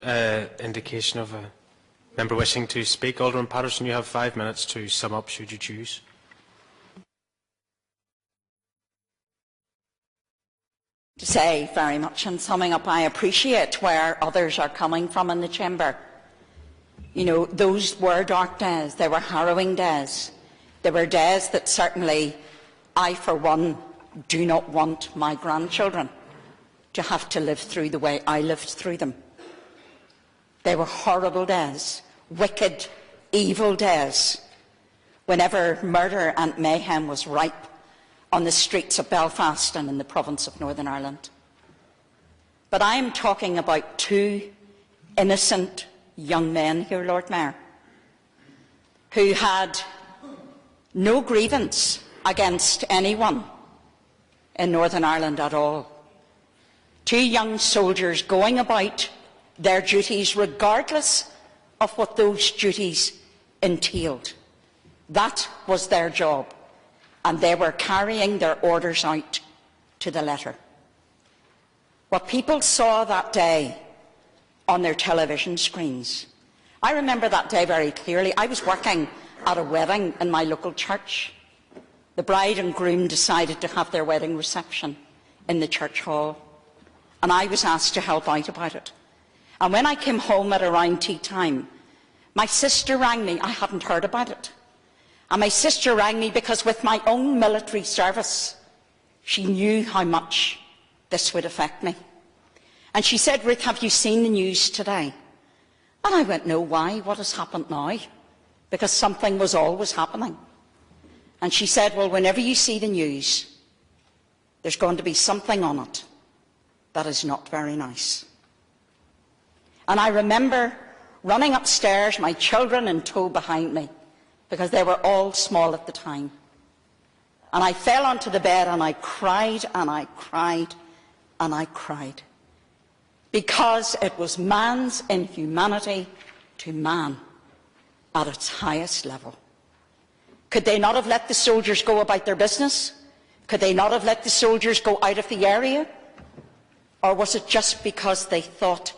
Indication of a member wishing to speak. Alderman Patterson, you have 5 minutes to sum up, should you choose. To say very much in summing up, I appreciate where others are coming from in the chamber. You know, those were dark days. They were harrowing days. They were days that certainly I, for one, do not want my grandchildren to have to live through the way I lived through them. They were horrible days, wicked, evil days, whenever murder and mayhem was ripe on the streets of Belfast and in the province of Northern Ireland. But I am talking about two innocent young men here, Lord Mayor, who had no grievance against anyone in Northern Ireland at all. Two young soldiers going about their duties regardless of what those duties entailed. That was their job, and they were carrying their orders out to the letter. What people saw that day on their television screens, I remember that day very clearly. I was working at a wedding in my local church. The bride and groom decided to have their wedding reception in the church hall, and I was asked to help out about it. And when I came home at around tea time, my sister rang me. I hadn't heard about it. And my sister rang me because with my own military service, she knew how much this would affect me. And she said, "Ruth, have you seen the news today?" And I went, "No, why? What has happened now?" Because something was always happening. And she said, "Well, whenever you see the news, there's going to be something on it that is not very nice." And I remember running upstairs, my children in tow behind me, because they were all small at the time. And I fell onto the bed and I cried and I cried and I cried, because it was man's inhumanity to man at its highest level. Could they not have let the soldiers go about their business? Could they not have let the soldiers go out of the area? Or was it just because they thought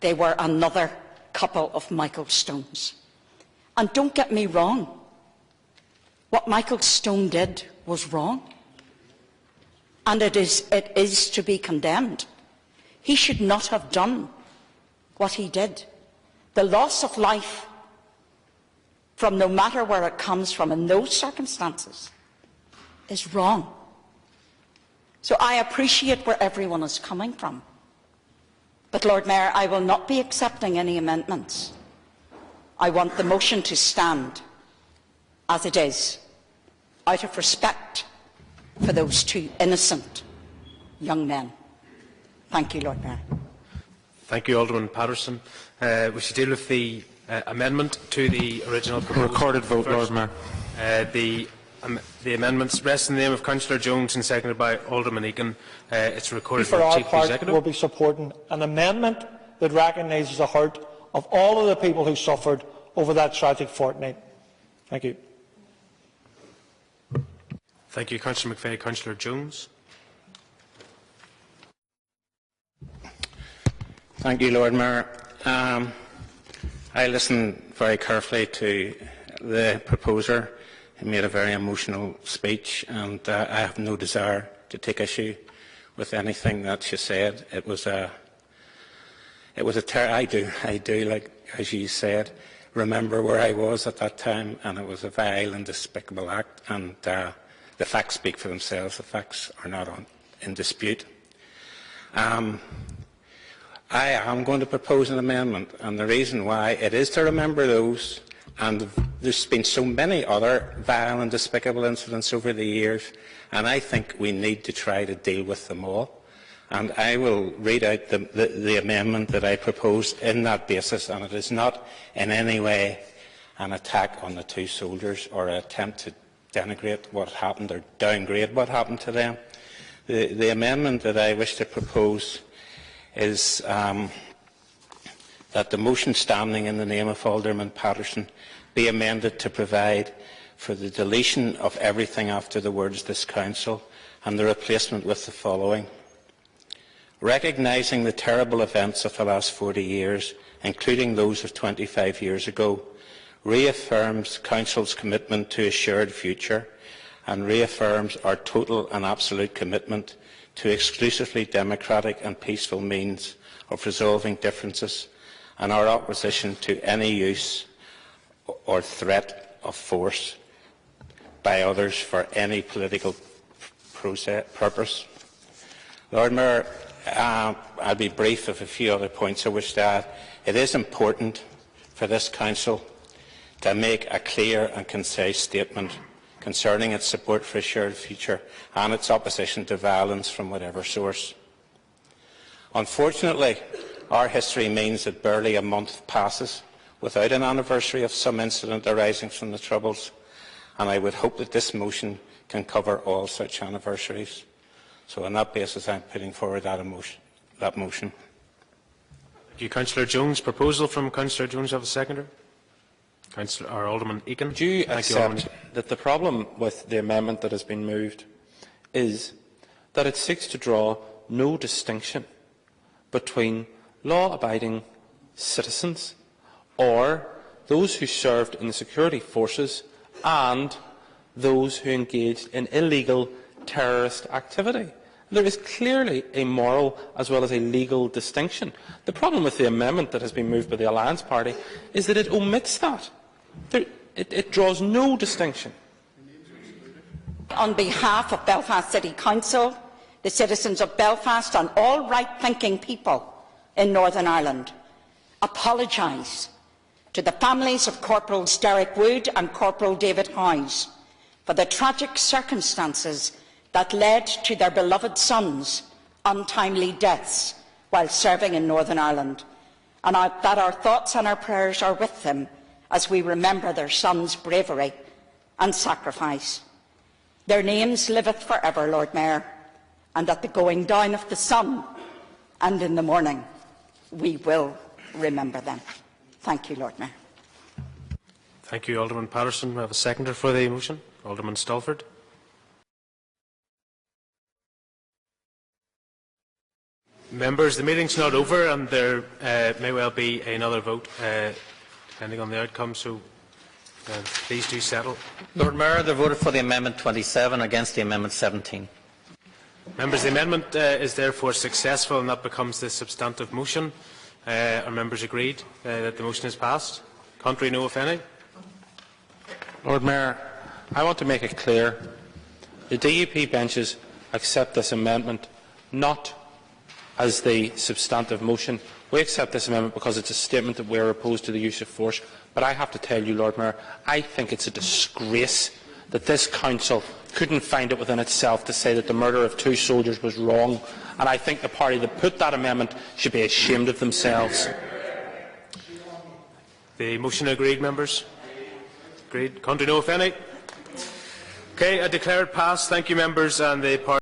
they were another couple of Michael Stones? And don't get me wrong, what Michael Stone did was wrong, and it is to be condemned. He should not have done what he did. The loss of life, from no matter where it comes from in those circumstances, is wrong. So I appreciate where everyone is coming from. But, Lord Mayor, I will not be accepting any amendments. I want the motion to stand as it is, out of respect for those two innocent young men. Thank you, Lord Mayor. Thank you, Alderman Patterson. We should deal with the amendment to the original proposal. Recorded vote, Lord Mayor. The amendments rest in the name of Councillor Jones and seconded by Alderman Egan. It's recorded For vote. our Chief part, Executive will be supporting an amendment that recognises the hurt of all of the people who suffered over that tragic fortnight. Thank you. Thank you, Councillor McVeigh. Councillor Jones. Thank you, Lord Mayor. I listened very carefully to the proposer. He made a very emotional speech, and I have no desire to take issue with anything that she said. I do, like as you said, remember where I was at that time, and it was a vile and despicable act. And the facts speak for themselves. The facts are not in dispute. I am going to propose an amendment, and the reason why it is to remember those. And there's been so many other vile and despicable incidents over the years, and I think we need to try to deal with them all. And I will read out the amendment that I propose in that basis, and it is not in any way an attack on the two soldiers or an attempt to denigrate what happened or downgrade what happened to them. The amendment that I wish to propose is that the motion standing in the name of Alderman Patterson be amended to provide for the deletion of everything after the words "this Council" and the replacement with the following: Recognising the terrible events of the last 40 years, including those of 25 years ago, reaffirms Council's commitment to a shared future and reaffirms our total and absolute commitment to exclusively democratic and peaceful means of resolving differences and our opposition to any use or threat of force by others for any political purpose. Lord Mayor, I'll be brief with a few other points I wish to add. It is important for this Council to make a clear and concise statement concerning its support for a shared future and its opposition to violence from whatever source. Unfortunately, our history means that barely a month passes without an anniversary of some incident arising from the Troubles, and I would hope that this motion can cover all such anniversaries. So on that basis, I am putting forward that motion. Thank you, Councillor Jones. Proposal from Councillor Jones. Have a seconder. Alderman Eakin. Do you accept that the problem with the amendment that has been moved is that it seeks to draw no distinction between law-abiding citizens or those who served in the security forces and those who engaged in illegal terrorist activity? There is clearly a moral as well as a legal distinction. The problem with the amendment that has been moved by the Alliance Party is that it omits that. It draws no distinction. On behalf of Belfast City Council, the citizens of Belfast and all right-thinking people in Northern Ireland, apologise to the families of Corporals Derek Wood and Corporal David Howes for the tragic circumstances that led to their beloved sons' untimely deaths while serving in Northern Ireland, and that our thoughts and our prayers are with them as we remember their sons' bravery and sacrifice. Their names liveth forever, Lord Mayor, and at the going down of the sun and in the morning we will remember them. Thank you, Lord Mayor. Thank you, Alderman Patterson. We have a seconder for the motion. Alderman Stalford. Members, the meeting's not over and there may well be another vote depending on the outcome, so please do settle. Lord Mayor, they voted for the Amendment 27 against the Amendment 17. Members, the amendment is therefore successful and that becomes the substantive motion. Are members agreed that the motion is passed? Contrary, no, if any. Lord Mayor, I want to make it clear the DUP benches accept this amendment not as the substantive motion. We accept this amendment because it's a statement that we are opposed to the use of force. But I have to tell you, Lord Mayor, I think it's a disgrace that this Council couldn't find it within itself to say that the murder of 2 soldiers was wrong. And I think the party that put that amendment should be ashamed of themselves. The motion agreed, members? Agreed. Contrary, no, if any. Okay, I declare it passed. Thank you, members, and the party.